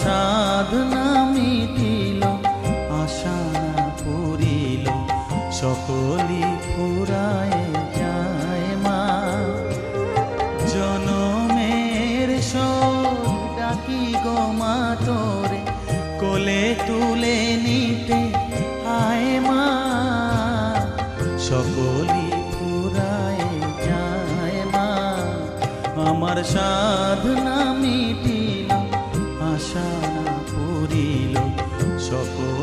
সাধনা মিটিল, আশা না পুরিল, সকলি ফুরায় যায় মা। জনমের শোক ডাকি গো মা তোরে, কোলে তুলে নিতে আয় মা। সকলি ফুরায় যায় মা, আমার সাধনা মিটিল, আশা না পুরিল, সকল